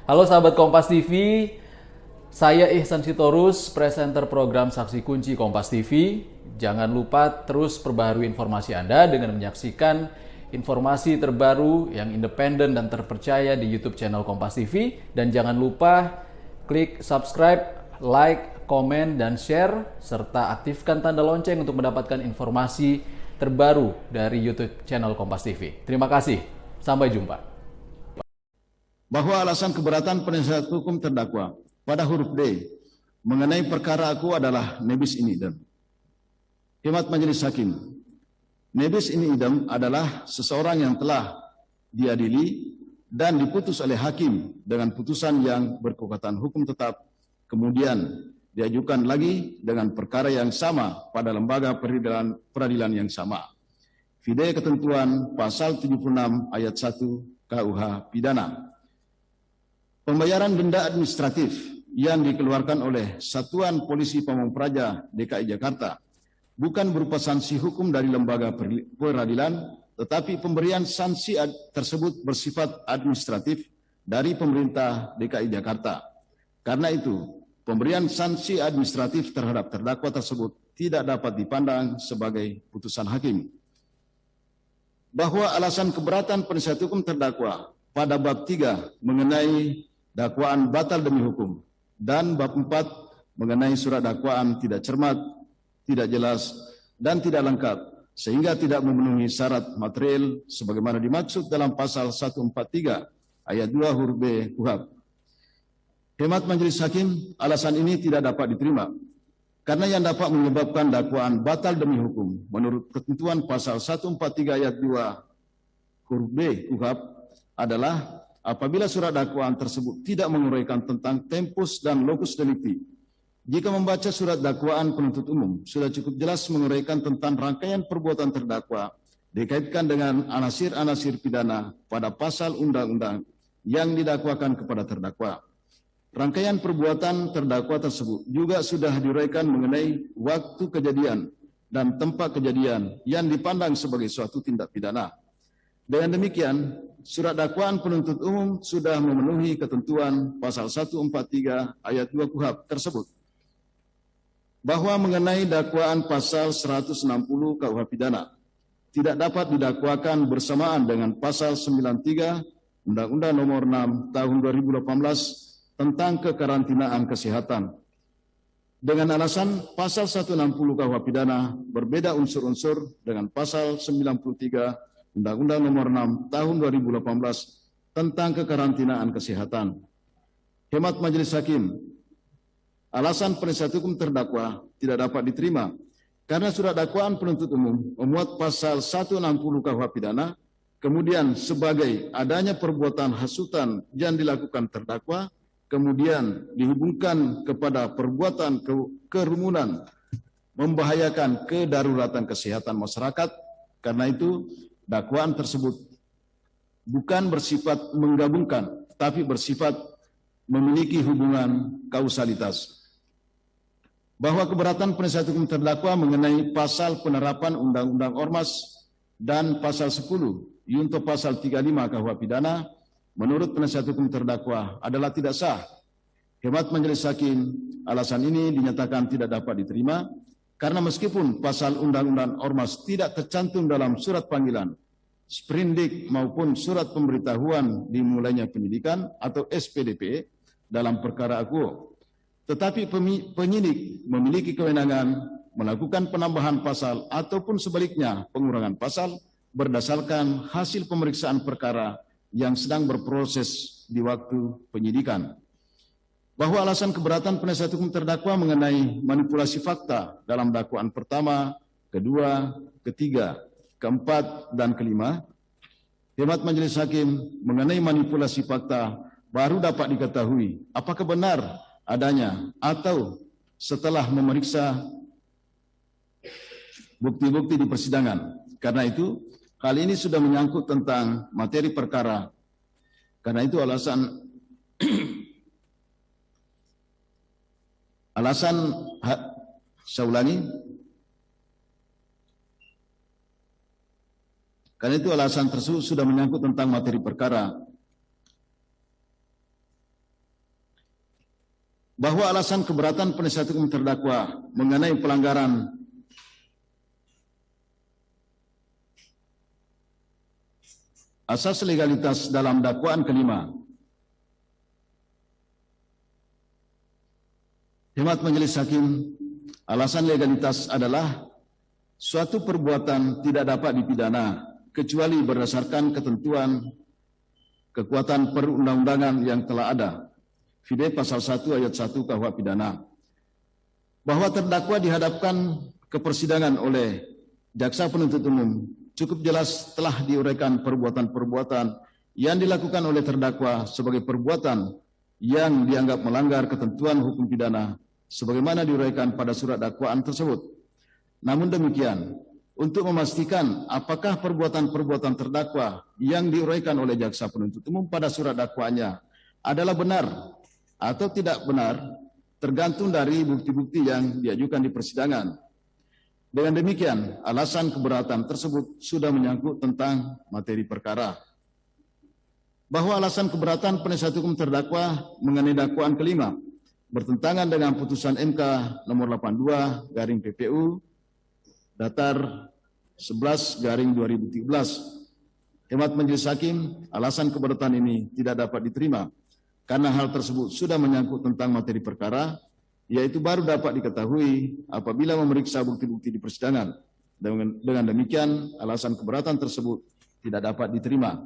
Halo sahabat Kompas TV, saya Ihsan Sitorus, presenter program Saksi Kunci Kompas TV. Jangan lupa terus perbaharui informasi Anda dengan menyaksikan informasi terbaru yang independen dan terpercaya di YouTube channel Kompas TV. Dan jangan lupa klik subscribe, like, komen, dan share, serta aktifkan tanda lonceng untuk mendapatkan informasi terbaru dari YouTube channel Kompas TV. Terima kasih, sampai jumpa. Bahwa alasan keberatan penasihat hukum terdakwa pada huruf D mengenai perkara aku adalah nebis in idem. Hemat Majelis Hakim, nebis in idem adalah seseorang yang telah diadili dan diputus oleh hakim dengan putusan yang berkekuatan hukum tetap, kemudian diajukan lagi dengan perkara yang sama pada lembaga peradilan yang sama. Vide ketentuan pasal 76 ayat 1 KUH Pidana. Pembayaran denda administratif yang dikeluarkan oleh Satuan Polisi Pamung Praja DKI Jakarta bukan berupa sanksi hukum dari lembaga peradilan, tetapi pemberian sanksi tersebut bersifat administratif dari pemerintah DKI Jakarta. Karena itu, pemberian sanksi administratif terhadap terdakwa tersebut tidak dapat dipandang sebagai putusan hakim. Bahwa alasan keberatan penasihat hukum terdakwa pada bab 3 mengenai dakwaan batal demi hukum dan bab 4 mengenai surat dakwaan tidak cermat, tidak jelas, dan tidak lengkap sehingga tidak memenuhi syarat material sebagaimana dimaksud dalam pasal 143 ayat 2 huruf B KUHP. Hemat Majelis Hakim, alasan ini tidak dapat diterima karena yang dapat menyebabkan dakwaan batal demi hukum menurut ketentuan pasal 143 ayat 2 huruf B KUHP adalah apabila surat dakwaan tersebut tidak menguraikan tentang tempus dan locus delicti. Jika membaca surat dakwaan penuntut umum, sudah cukup jelas menguraikan tentang rangkaian perbuatan terdakwa dikaitkan dengan anasir-anasir pidana pada pasal undang-undang yang didakwakan kepada terdakwa. Rangkaian perbuatan terdakwa tersebut juga sudah diuraikan mengenai waktu kejadian dan tempat kejadian yang dipandang sebagai suatu tindak pidana. Dengan demikian, surat dakwaan penuntut umum sudah memenuhi ketentuan pasal 143 ayat 2 KUHP tersebut. Bahwa mengenai dakwaan pasal 160 KUH Pidana tidak dapat didakwakan bersamaan dengan pasal 93 Undang-Undang Nomor 6 Tahun 2018 tentang kekarantinaan kesehatan. Dengan alasan pasal 160 KUH Pidana berbeda unsur-unsur dengan pasal 93 Undang-Undang Nomor 6 Tahun 2018 tentang kekarantinaan kesehatan. Hemat Majelis Hakim, alasan penasihat hukum terdakwa tidak dapat diterima karena surat dakwaan penuntut umum memuat pasal 160 KUH Pidana, kemudian sebagai adanya perbuatan hasutan yang dilakukan terdakwa, kemudian dihubungkan kepada perbuatan kerumunan membahayakan kedaruratan kesehatan masyarakat. Karena itu, dakwaan tersebut bukan bersifat menggabungkan, tapi bersifat memiliki hubungan kausalitas. Bahwa keberatan penasihat hukum terdakwa mengenai pasal penerapan Undang-Undang Ormas dan pasal 10 yunto pasal 35 KUH Pidana menurut penasihat hukum terdakwa adalah tidak sah. Hemat Majelis Hakim, alasan ini dinyatakan tidak dapat diterima karena meskipun pasal Undang-Undang Ormas tidak tercantum dalam surat panggilan, sprindik maupun surat pemberitahuan dimulainya penyidikan atau SPDP dalam perkara akuo, tetapi penyidik memiliki kewenangan melakukan penambahan pasal ataupun sebaliknya pengurangan pasal berdasarkan hasil pemeriksaan perkara yang sedang berproses di waktu penyidikan. Bahwa alasan keberatan penasihat hukum terdakwa mengenai manipulasi fakta dalam dakwaan pertama, kedua, ketiga, keempat, dan kelima, hemat Majelis Hakim mengenai manipulasi fakta baru dapat diketahui apakah benar adanya atau setelah memeriksa bukti-bukti di persidangan. Karena itu, hal ini sudah menyangkut tentang materi perkara. Karena itu saya ulangi. Karena itu alasan tersebut sudah menyangkut tentang materi perkara. bahwa alasan keberatan penasihat hukum terdakwa mengenai pelanggaran asas legalitas dalam dakwaan kelima. Hemat Majelis Hakim, alasan legalitas adalah suatu perbuatan tidak dapat dipidana kecuali berdasarkan ketentuan kekuatan perundang-undangan yang telah ada. Fide pasal 1 ayat 1 KUH pidana. Bahwa terdakwa dihadapkan ke persidangan oleh jaksa penuntut umum cukup jelas telah diuraikan perbuatan-perbuatan yang dilakukan oleh terdakwa sebagai perbuatan yang dianggap melanggar ketentuan hukum pidana sebagaimana diuraikan pada surat dakwaan tersebut. Namun demikian, untuk memastikan apakah perbuatan-perbuatan terdakwa yang diuraikan oleh jaksa penuntut umum pada surat dakwaannya adalah benar atau tidak benar, tergantung dari bukti-bukti yang diajukan di persidangan. Dengan demikian, alasan keberatan tersebut sudah menyangkut tentang materi perkara. Bahwa alasan keberatan penasihat hukum terdakwa mengenai dakwaan kelima bertentangan dengan putusan MK nomor 82/PPU datar 11/2013. Hemat Majelis Hakim, alasan keberatan ini tidak dapat diterima karena hal tersebut sudah menyangkut tentang materi perkara, yaitu baru dapat diketahui apabila memeriksa bukti-bukti di persidangan. Dengan demikian, alasan keberatan tersebut tidak dapat diterima.